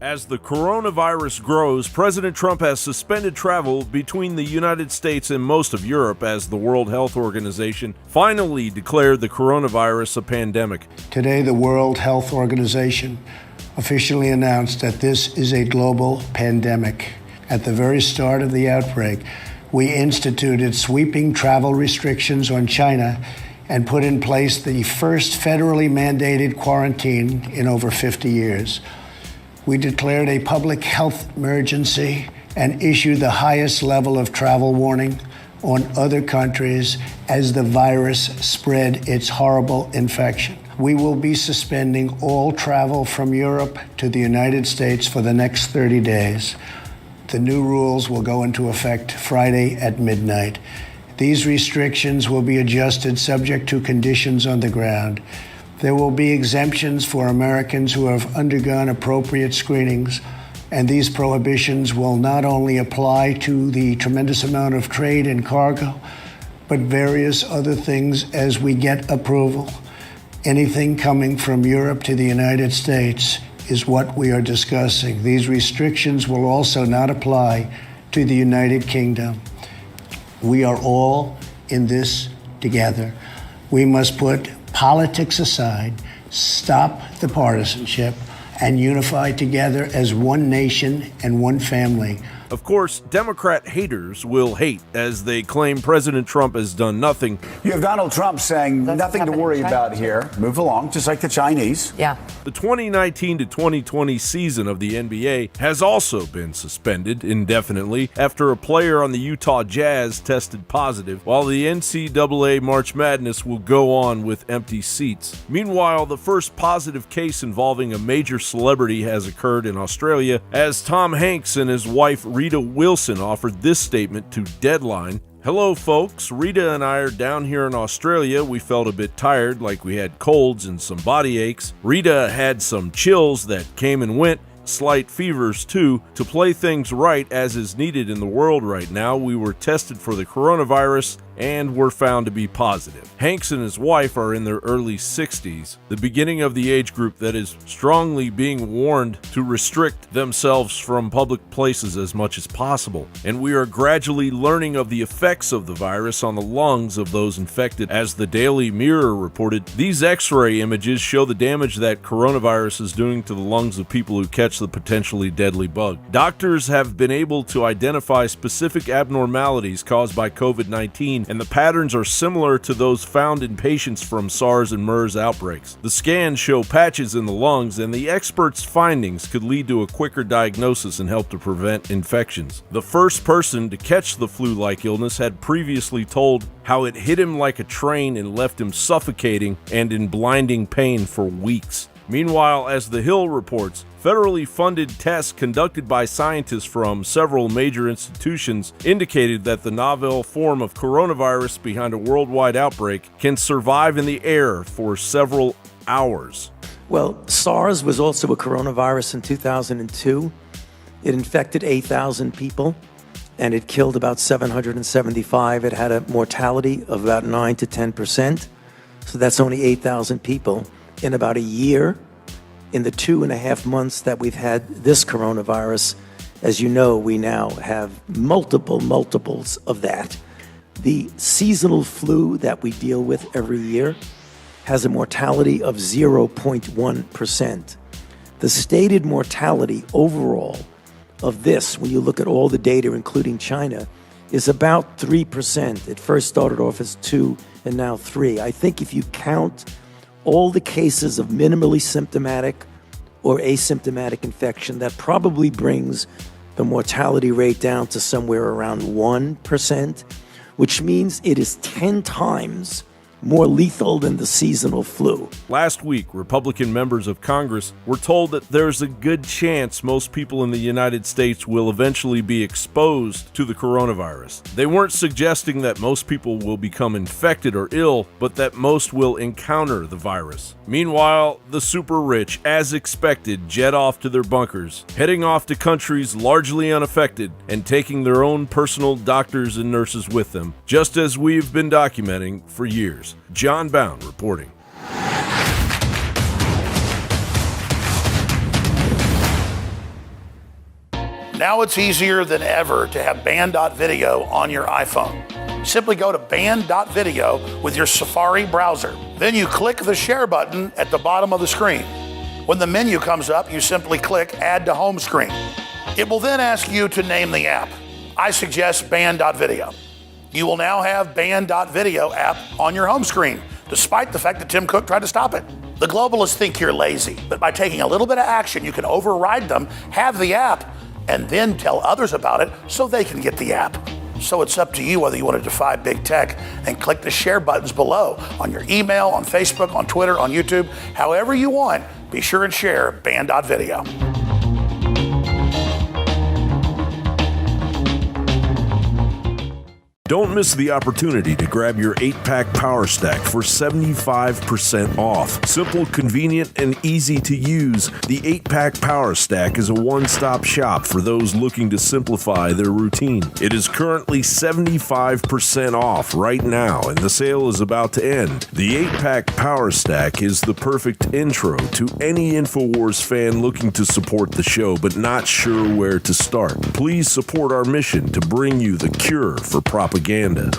As the coronavirus grows, President Trump has suspended travel between the United States and most of Europe as the World Health Organization finally declared the coronavirus a pandemic. Today, the World Health Organization officially announced that this is a global pandemic. At the very start of the outbreak, we instituted sweeping travel restrictions on China and put in place the first federally mandated quarantine in over 50 years. We declared a public health emergency and issued the highest level of travel warning on other countries as the virus spread its horrible infection. We will be suspending all travel from Europe to the United States for the next 30 days. The new rules will go into effect Friday at midnight. These restrictions will be adjusted subject to conditions on the ground. There will be exemptions for Americans who have undergone appropriate screenings, and these prohibitions will not only apply to the tremendous amount of trade and cargo, but various other things as we get approval. Anything coming from Europe to the United States is what we are discussing. These restrictions will also not apply to the United Kingdom. We are all in this together. We must put politics aside, stop the partisanship, and unify together as one nation and one family. Of course, Democrat haters will hate as they claim President Trump has done nothing. You have Donald Trump saying nothing to worry about here. Move along, just like the Chinese. Yeah. The 2019 to 2020 season of the NBA has also been suspended indefinitely after a player on the Utah Jazz tested positive, while the NCAA March Madness will go on with empty seats. Meanwhile, the first positive case involving a major celebrity has occurred in Australia as Tom Hanks and his wife Rita Wilson offered this statement to Deadline. "Hello folks, Rita and I are down here in Australia. We felt a bit tired, like we had colds and some body aches. Rita had some chills that came and went, slight fevers too. To play things right as is needed in the world right now, we were tested for the coronavirus and were found to be positive." Hanks and his wife are in their early 60s, the beginning of the age group that is strongly being warned to restrict themselves from public places as much as possible. And we are gradually learning of the effects of the virus on the lungs of those infected. As the Daily Mirror reported, these X-ray images show the damage that coronavirus is doing to the lungs of people who catch the potentially deadly bug. Doctors have been able to identify specific abnormalities caused by COVID-19, and the patterns are similar to those found in patients from SARS and MERS outbreaks. The scans show patches in the lungs, and the experts' findings could lead to a quicker diagnosis and help to prevent infections. The first person to catch the flu-like illness had previously told how it hit him like a train and left him suffocating and in blinding pain for weeks. Meanwhile, as The Hill reports, federally funded tests conducted by scientists from several major institutions indicated that the novel form of coronavirus behind a worldwide outbreak can survive in the air for several hours. Well, SARS was also a coronavirus in 2002. It infected 8,000 people, and it killed about 775. It had a mortality of about 9 to 10%. So that's only 8,000 people. In about a year, in the 2.5 months that we've had this coronavirus, as you know, we now have multiples of that. The seasonal flu that we deal with every year has a mortality of 0.1%. The stated mortality overall of this, when you look at all the data, including China, is about 3%. It first started off as 2 and now 3. I think if you count all the cases of minimally symptomatic or asymptomatic infection, that probably brings the mortality rate down to somewhere around 1%, which means it is 10 times more lethal than the seasonal flu. Last week, Republican members of Congress were told that there's a good chance most people in the United States will eventually be exposed to the coronavirus. They weren't suggesting that most people will become infected or ill, but that most will encounter the virus. Meanwhile, the super rich, as expected, jet off to their bunkers, heading off to countries largely unaffected and taking their own personal doctors and nurses with them, just as we've been documenting for years. John Bound reporting. Now it's easier than ever to have band.video on your iPhone. Simply go to band.video with your Safari browser. Then you click the share button at the bottom of the screen. When the menu comes up, you simply click Add to Home Screen. It will then ask you to name the app. I suggest band.video. You will now have band.video app on your home screen, despite the fact that Tim Cook tried to stop it. The globalists think you're lazy, but by taking a little bit of action, you can override them, have the app, and then tell others about it so they can get the app. So it's up to you whether you want to defy big tech and click the share buttons below on your email, on Facebook, on Twitter, on YouTube, however you want. Be sure and share band.video. Don't miss the opportunity to grab your 8-pack Power Stack for 75% off. Simple, convenient, and easy to use, the 8-pack Power Stack is a one-stop shop for those looking to simplify their routine. It is currently 75% off right now, and the sale is about to end. The 8-pack Power Stack is the perfect intro to any InfoWars fan looking to support the show but not sure where to start. Please support our mission to bring you the cure for propaganda.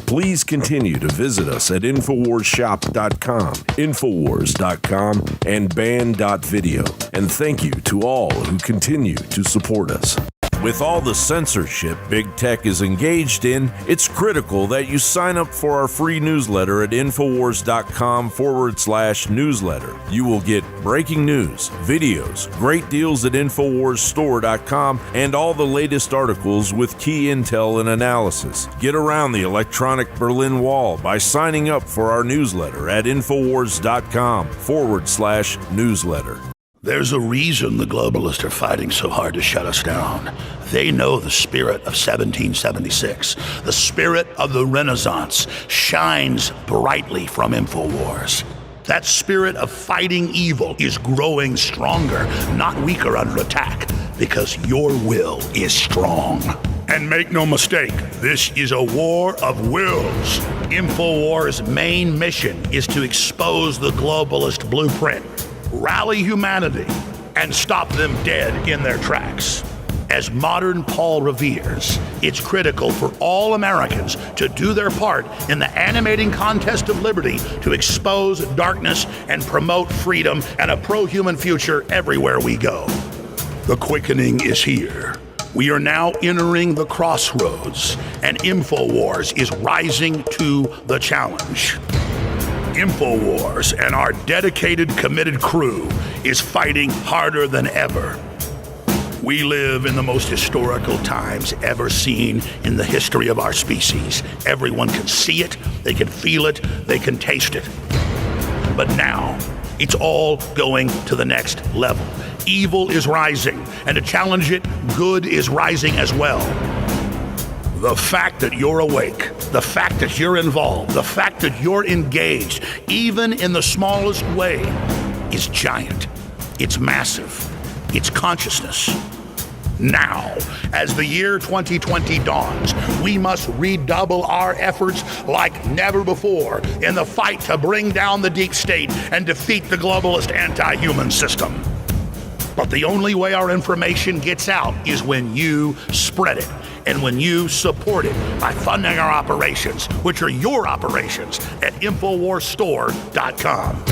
Please continue to visit us at InfoWarsShop.com, Infowars.com, and Band.video. And thank you to all who continue to support us. With all the censorship big tech is engaged in, it's critical that you sign up for our free newsletter at Infowars.com/newsletter. You will get breaking news, videos, great deals at InfoWarsStore.com, and all the latest articles with key intel and analysis. Get around the electronic Berlin Wall by signing up for our newsletter at Infowars.com/newsletter. There's a reason the globalists are fighting so hard to shut us down. They know the spirit of 1776, the spirit of the Renaissance, shines brightly from InfoWars. That spirit of fighting evil is growing stronger, not weaker under attack, because your will is strong. And make no mistake, this is a war of wills. InfoWars' main mission is to expose the globalist blueprint, rally humanity, and stop them dead in their tracks. As modern Paul reveres, it's critical for all Americans to do their part in the animating contest of liberty to expose darkness and promote freedom and a pro-human future everywhere we go. The quickening is here. We are now entering the crossroads, and InfoWars is rising to the challenge. InfoWars and our dedicated, committed crew is fighting harder than ever. We live in the most historical times ever seen in the history of our species. Everyone can see it, they can feel it, they can taste it. But now, it's all going to the next level. Evil is rising, and to challenge it, good is rising as well. The fact that you're awake, the fact that you're involved, the fact that you're engaged, even in the smallest way, is giant. It's massive. It's consciousness. Now, as the year 2020 dawns, we must redouble our efforts like never before in the fight to bring down the deep state and defeat the globalist anti-human system. But the only way our information gets out is when you spread it, and when you support it by funding our operations, which are your operations, at InfoWarsStore.com.